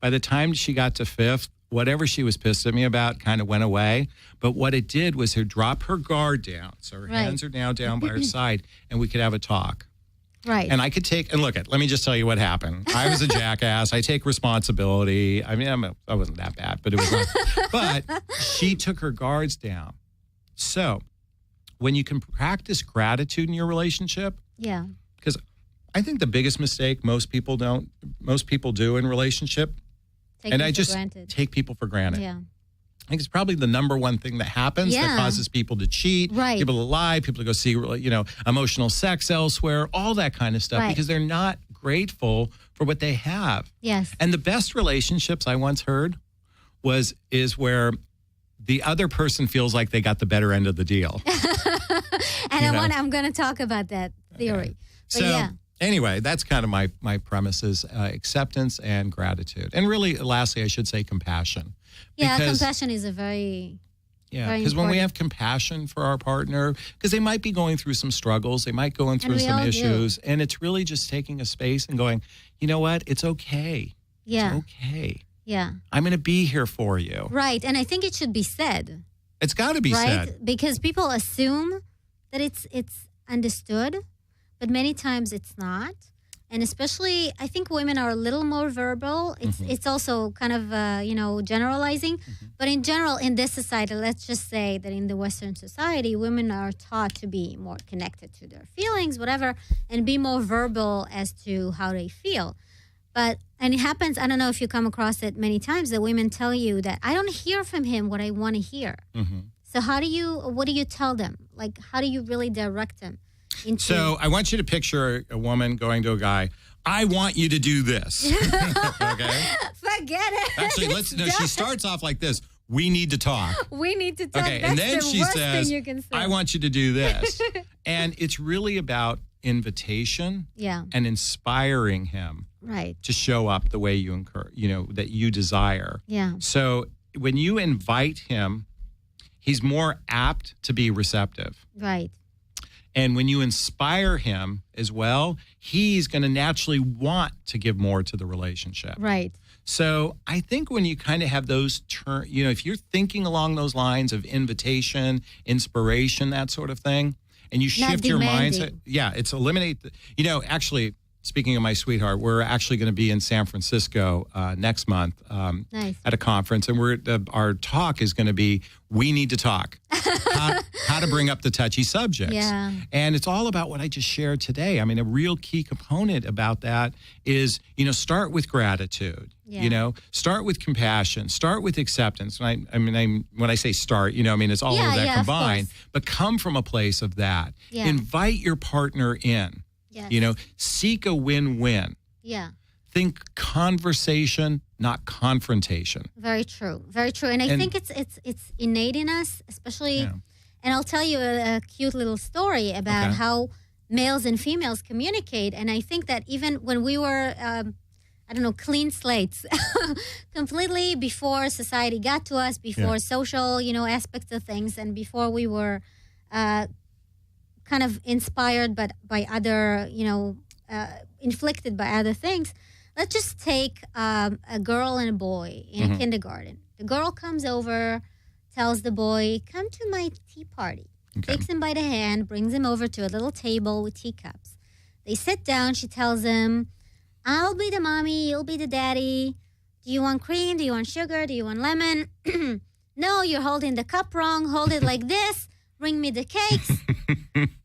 by the time she got to 5th, whatever she was pissed at me about kind of went away. But what it did was her drop her guard down. So her hands are now down by her side, and we could have a talk. Right. And I could let me just tell you what happened. I was a jackass. I take responsibility. I mean, I wasn't that bad, but it was not. But she took her guards down. So when you can practice gratitude in your relationship, Yeah. because I think the biggest mistake most people do in relationship, Take and it I for just granted. take people for granted. Yeah. I think it's probably the number one thing that happens that Yeah. causes people to cheat, Right. people to lie, people to go see, emotional sex elsewhere, all that kind of stuff, Right. because they're not grateful for what they have. Yes. And the best relationships I once heard is where the other person feels like they got the better end of the deal. And I'm going to talk about that theory. Okay. But So yeah. anyway, that's kind of my premises, acceptance and gratitude. And really, lastly, I should say compassion. Yeah, Because- compassion is a very very because when we important. have compassion for our partner, because they might be going through some struggles, they might go through we some all do. issues, and it's really just taking a space and going, you know what, it's okay. Yeah. It's okay. Yeah. I'm going to be here for you. Right. And I think it should be said. It's got to be Right? said. Because people assume that it's understood, but many times it's not. And especially, I think women are a little more verbal. It's also kind of generalizing, but in general, in this society, let's just say that in the Western society, women are taught to be more connected to their feelings, whatever, and be more verbal as to how they feel. And it happens, I don't know if you come across it many times, that women tell you that I don't hear from him what I want to hear. So what do you tell them? Like, how do you really direct them? So I want you to picture a woman going to a guy, I want you to do this. Okay? Forget it. Actually, she starts off like this. We need to talk. We need to talk. Okay, That's and then the she worst says, thing you can say. I want you to do this. And it's really about invitation Yeah. and inspiring him Right. to show up the way that you desire. Yeah. So when you invite him, he's more apt to be receptive. Right. And when you inspire him as well, he's going to naturally want to give more to the relationship. Right. So I think when you kind of have those if you're thinking along those lines of invitation, inspiration, that sort of thing, and you Not shift your demanding. mindset, it's eliminate. Actually, speaking of my sweetheart, we're actually going to be in San Francisco next month Nice. at a conference, and our talk is going to be we need to talk, how to bring up the touchy subjects. Yeah. And it's all about what I just shared today. I mean, a real key component about that is, start with gratitude. Yeah. Start with compassion. Start with acceptance. And when I say start, it's all of that of combined. course. But come from a place of that. Yeah. Invite your partner in. Yes. Seek a win-win. Yeah. Think conversation, not confrontation. Very true. Very true. And I think it's innate in us, especially. Yeah. And I'll tell you a cute little story about Okay. how males and females communicate. And I think that even when we were, clean slates, completely before society got to us, before social, aspects of things, and before we were kind of inspired by other, inflicted by other things. Let's just take a girl and a boy in a kindergarten. The girl comes over, tells the boy, come to my tea party. Okay. Takes him by the hand, brings him over to a little table with teacups. They sit down. She tells him, I'll be the mommy, you'll be the daddy. Do you want cream? Do you want sugar? Do you want lemon? No, you're holding the cup wrong. Hold it like this. Bring me the cakes.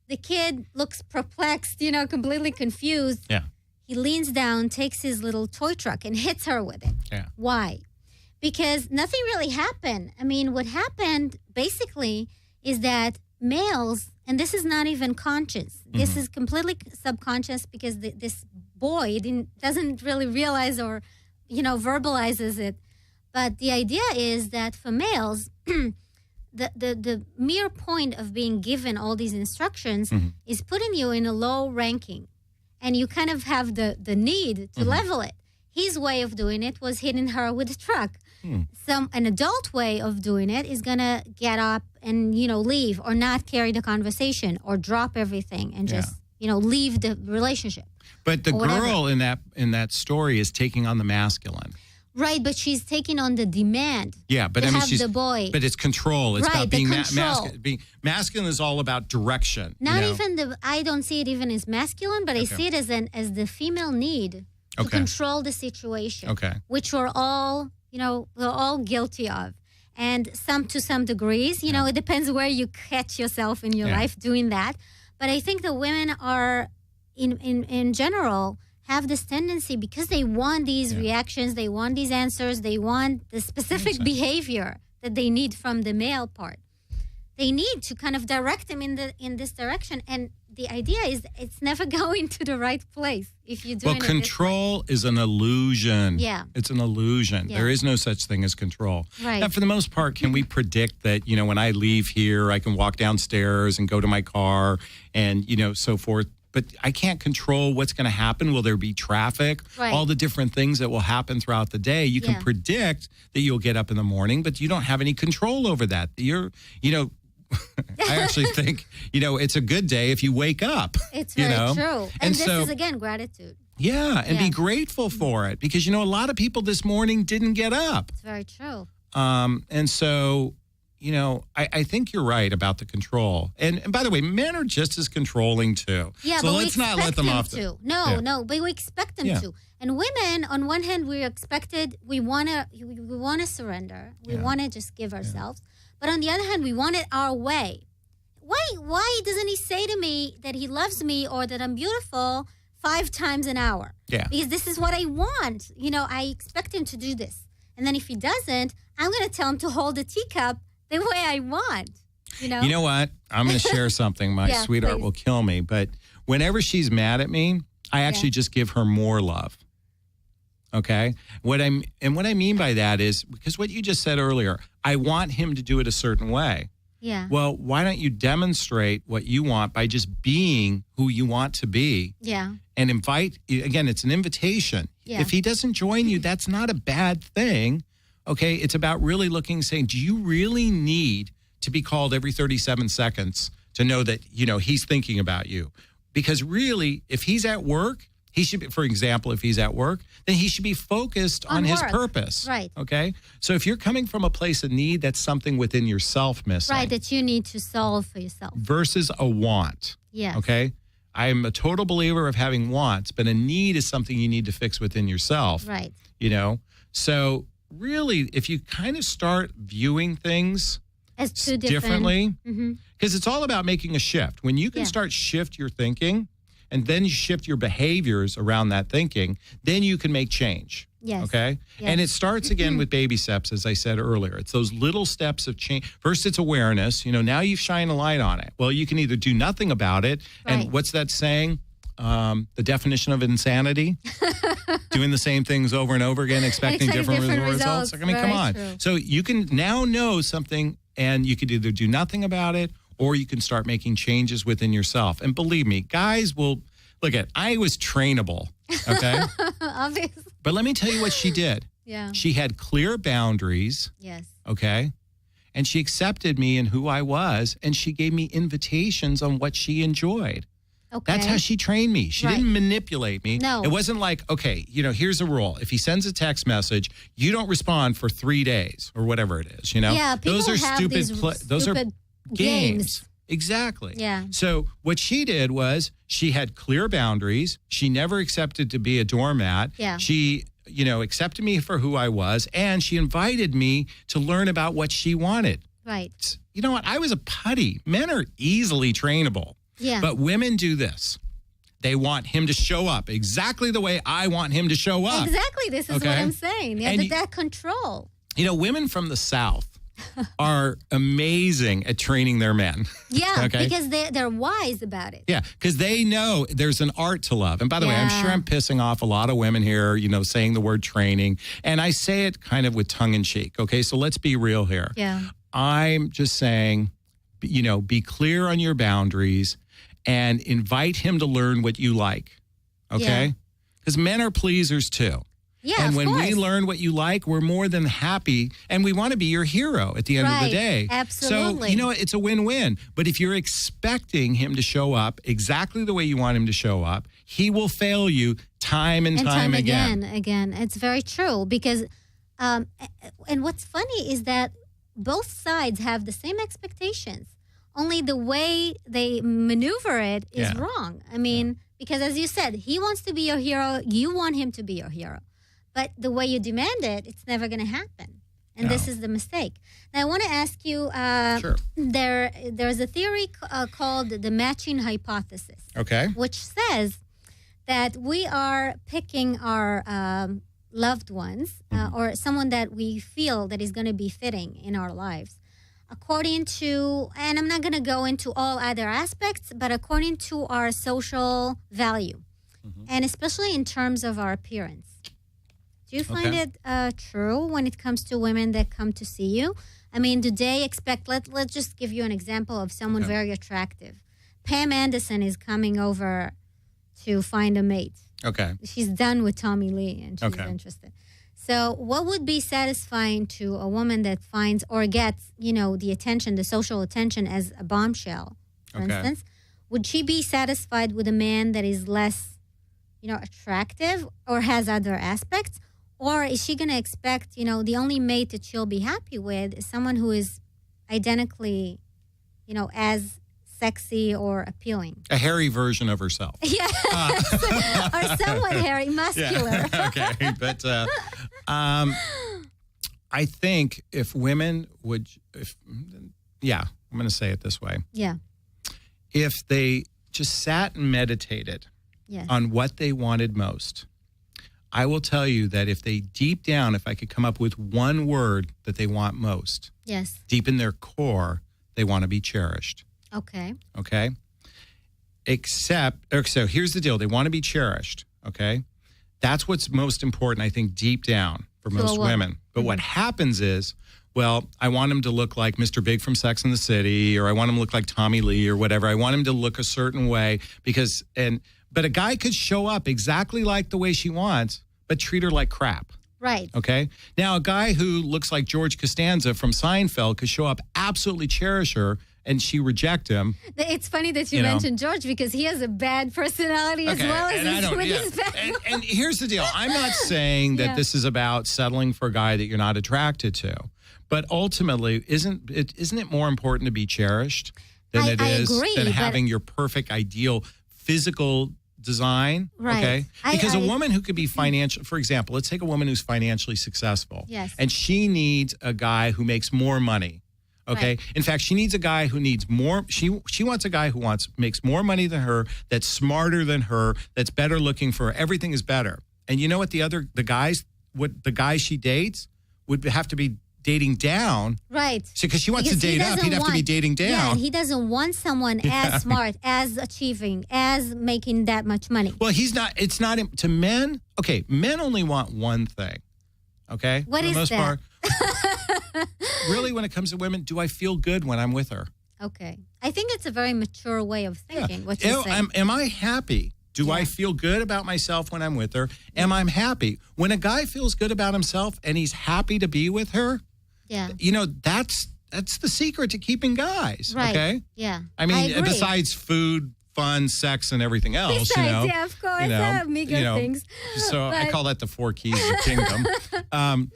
The kid looks perplexed, completely confused. Yeah. He leans down, takes his little toy truck and hits her with it. Yeah. Why? Because nothing really happened. I mean, what happened basically is that males, and this is not even conscious, this is completely subconscious because this boy doesn't really realize or, verbalizes it. But the idea is that for males, the mere point of being given all these instructions is putting you in a low ranking. And you kind of have the need to level it. His way of doing it was hitting her with a truck. An adult way of doing it is going to get up and, leave or not carry the conversation or drop everything and just, leave the relationship. But the or whatever. girl in that story is taking on the masculine. Right, but she's taking on the demand. Yeah, but to I mean, have she's the boy. But it's control. It's Right, about the being control. masculine. Being masculine is all about direction. Not even I don't see it even as masculine, but I Okay. see it as the female need to Okay. control the situation. Okay. Which we're all guilty of. and to some degrees. You know, it depends where you catch yourself in your life doing that. But I think the women are, in general, have this tendency because they want these reactions, they want these answers, they want the specific behavior that they need from the male part. They need to kind of direct them in this direction, and the idea is it's never going to the right place if you do it. Well, control is an illusion. Yeah. It's an illusion. Yeah. There is no such thing as control. Right. Now, for the most part, can we predict that, you know, when I leave here, I can walk downstairs and go to my car and, you know, so forth? But I can't control what's going to happen. Will there be traffic? Right. All the different things that will happen throughout the day. You can predict that you'll get up in the morning, but you don't have any control over that. You're, you know, I actually think, you know, it's a good day if you wake up. It's very true. And this so, is, again, gratitude. Yeah, and be grateful for it. Because, you know, a lot of people this morning didn't get up. It's very true. And so, you know, I think you're right about the control. And by the way, men are just as controlling too. Yeah, so but let's we not expect let them them off. to. No, but we expect them to. And women, on one hand, we're expected. We wanna surrender. We wanna just give ourselves. But on the other hand, we want it our way. Why doesn't he say to me that he loves me or that I'm beautiful 5 times an hour? Yeah. Because this is what I want. You know, I expect him to do this. And then if he doesn't, I'm going to tell him to hold the teacup the way I want. You know what? I'm going to share something. My sweetheart will kill me. But whenever she's mad at me, I actually just give her more love. Okay? What I mean by that is, because what you just said earlier, I want him to do it a certain way. Yeah. Well, why don't you demonstrate what you want by just being who you want to be? Yeah. And invite, again, it's an invitation. Yeah. If he doesn't join you, that's not a bad thing. Okay? It's about really looking, saying, do you really need to be called every 37 seconds to know that, you know, he's thinking about you? Because really, if he's at work, he should be, for example, if he's at work, then he should be focused on his purpose. Right. Okay? So if you're coming from a place of need, that's something within yourself missing. Right, that you need to solve for yourself. Versus a want. Yeah. Okay? I'm a total believer of having wants, but a need is something you need to fix within yourself. Right. You know? So really, if you kind of start viewing things as two differently, Mm-hmm. because it's all about making a shift. When you can start shift your thinking, and then you shift your behaviors around that thinking, then you can make change. Yes. Okay? Yes. And it starts again with baby steps, as I said earlier. It's those little steps of change. First, it's awareness. You know, now you've shined a light on it. Well, you can either do nothing about it. Right. And what's that saying? The definition of insanity? Doing the same things over and over again, expecting different results. I mean, come on. True. So you can now know something, and you could either do nothing about it, or you can start making changes within yourself. And believe me, guys will, I was trainable, okay? Obviously. But let me tell you what she did. Yeah. She had clear boundaries, Yes. okay? And she accepted me and who I was, and she gave me invitations on what she enjoyed. Okay. That's how she trained me. She didn't manipulate me. No. It wasn't like, okay, you know, here's a rule. If he sends a text message, you don't respond for 3 days or whatever it is, you know? Yeah, people those are have stupid. these Those are stupid games. Exactly. Yeah. So what she did was she had clear boundaries. She never accepted to be a doormat. Yeah. She, you know, accepted me for who I was, and she invited me to learn about what she wanted. Right. You know what? I was a putty. Men are easily trainable. Yeah. But women do this. They want him to show up exactly the way I want him to show up. Exactly. This is what I'm saying. Yeah, And that control. You know, women from the South are amazing at training their men. Yeah, Okay? because they're wise about it. Yeah, because they know there's an art to love. And by the way, I'm Yeah. sure I'm pissing off a lot of women here, you know, saying the word training. And I say it kind of with tongue in cheek. Okay, so let's be real here. Yeah. I'm just saying, you know, be clear on your boundaries and invite him to learn what you like. Okay? Because men are pleasers too. Yeah, and of when we course. learn what you like, we're more than happy, and we want to be your hero at the end of the Right, day. absolutely. So, you know, it's a win-win. But if you're expecting him to show up exactly the way you want him to show up, he will fail you time and time again. Again. It's very true because, and what's funny is that both sides have the same expectations. Only the way they maneuver it is wrong. I mean, because as you said, he wants to be your hero. You want him to be your hero. But the way you demand it, it's never going to happen. And this is the mistake. Now, I want to ask you, Sure. there's a theory called the matching hypothesis. Okay. Which says that we are picking our loved ones or someone that we feel that is going to be fitting in our lives according to, and I'm not going to go into all other aspects, but according to our social value, and especially in terms of our appearance. Do you find it true when it comes to women that come to see you? I mean, do they expect, let's just give you an example of someone very attractive. Pam Anderson is coming over to find a mate. Okay. She's done with Tommy Lee and she's interested. So what would be satisfying to a woman that finds or gets, the attention, the social attention as a bombshell, for instance? Would she be satisfied with a man that is less, attractive or has other aspects? Or is she going to expect, the only mate that she'll be happy with is someone who is identically, as sexy or appealing? A hairy version of herself. Yeah. Or somewhat hairy, muscular. Yeah. Okay. But I think if women would, I'm going to say it this way. Yeah. If they just sat and meditated on what they wanted most, I will tell you that if they deep down, if I could come up with one word that they want most, deep in their core, they want to be cherished. Okay. Okay. So here's the deal. They want to be cherished. Okay. That's what's most important, I think, deep down for most women. But what happens is, well, I want him to look like Mr. Big from Sex and the City, or I want him to look like Tommy Lee or whatever. I want him to look a certain way but a guy could show up exactly like the way she wants, but treat her like crap. Right. Okay. Now, a guy who looks like George Costanza from Seinfeld could show up, absolutely cherish her, and she reject him. It's funny that you mentioned George because he has a bad personality as well as his bad. And here's the deal. I'm not saying that this is about settling for a guy that you're not attracted to. But ultimately, isn't it more important to be cherished than having your perfect ideal physical design? Right. Okay. Because a woman who could be financial, for example, let's take a woman who's financially successful. Yes. And she needs a guy who makes more money. Okay. Right. In fact, she needs a guy who needs more. She wants a guy who makes more money than her, that's smarter than her, that's better looking for her. Everything is better. And you know what the guys she dates would have to be dating down. Right. Because she wants to date up. He'd have to be dating down. Yeah, and he doesn't want someone as smart, as achieving, as making that much money. Well, it's not to men. Okay, men only want one thing. Okay? What is that? For the most part. Really, when it comes to women, do I feel good when I'm with her? Okay. I think it's a very mature way of thinking, what you're saying. Am I happy? Do I feel good about myself when I'm with her? Am I happy? When a guy feels good about himself and he's happy to be with her, that's the secret to keeping guys. Right. Okay. Yeah. I mean, besides food, fun, sex, and everything else. Besides, yeah, of course, meager things. So I call that the 4 keys of the kingdom.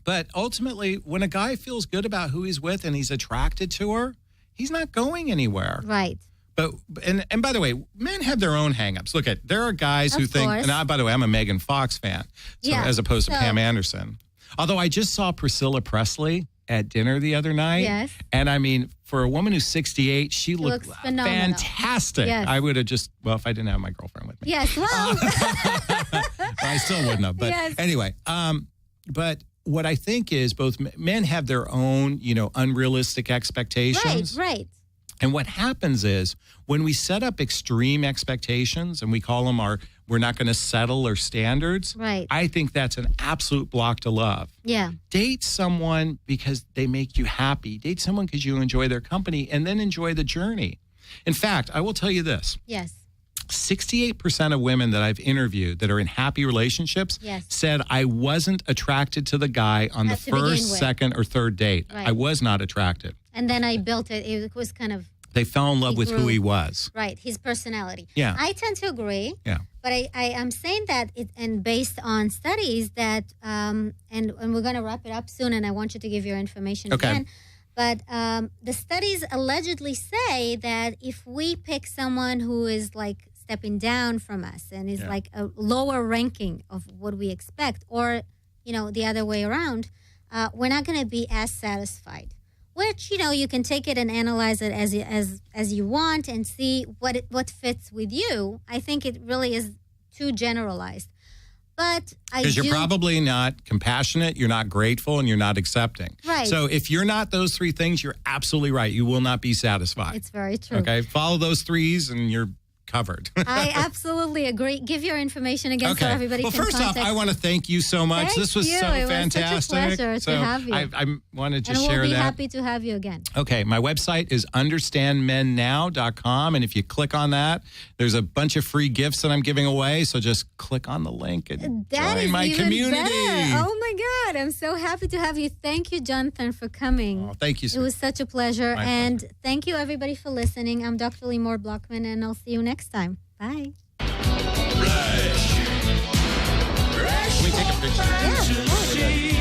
But ultimately, when a guy feels good about who he's with and he's attracted to her, he's not going anywhere. Right. But and by the way, men have their own hangups. Look there are guys who think, and by the way, I'm a Megan Fox fan, as opposed to Pam Anderson. Although I just saw Priscilla Presley at dinner the other night. Yes. And I mean, for a woman who's 68, she looked fantastic. Yes. I would have if I didn't have my girlfriend with me. Yes, well. I still wouldn't have. But anyway, but what I think is both men have their own, unrealistic expectations. Right. And what happens is when we set up extreme expectations and we call them we're not going to settle our standards. Right. I think that's an absolute block to love. Yeah. Date someone because they make you happy. Date someone because you enjoy their company and then enjoy the journey. In fact, I will tell you this. Yes. 68% of women that I've interviewed that are in happy relationships said I wasn't attracted to the guy on the first, second, or third date. Right. I was not attracted. And then I built it. It was kind of... They fell in love with who he was. Right, his personality. Yeah. I tend to agree. Yeah. But I'm saying that, and based on studies that, and we're going to wrap it up soon, and I want you to give your information again. But the studies allegedly say that if we pick someone who is like stepping down from us and is like a lower ranking of what we expect, or, the other way around, we're not going to be as satisfied. Which, you can take it and analyze it as you want and see what fits with you. I think it really is too generalized. But because you're probably not compassionate, you're not grateful, and you're not accepting. Right. So if you're not those three things, you're absolutely right. You will not be satisfied. It's very true. Okay. Follow those threes and you're covered. I absolutely agree. Give your information again so everybody can contact. Well, first off, I want to thank you so much. This was so fantastic. It was such a pleasure to have you. I wanted to share that. And we'll be happy to have you again. Okay. My website is understandmennow.com. And if you click on that, there's a bunch of free gifts that I'm giving away. So just click on the link and join my community. Better. Oh, my God. I'm so happy to have you. Thank you, Jonathan, for coming. Oh, thank you, sir. It was such a pleasure. And thank you, everybody, for listening. I'm Dr. Limor Blockman, and I'll see you next time. Bye. Can we take a picture? Yeah.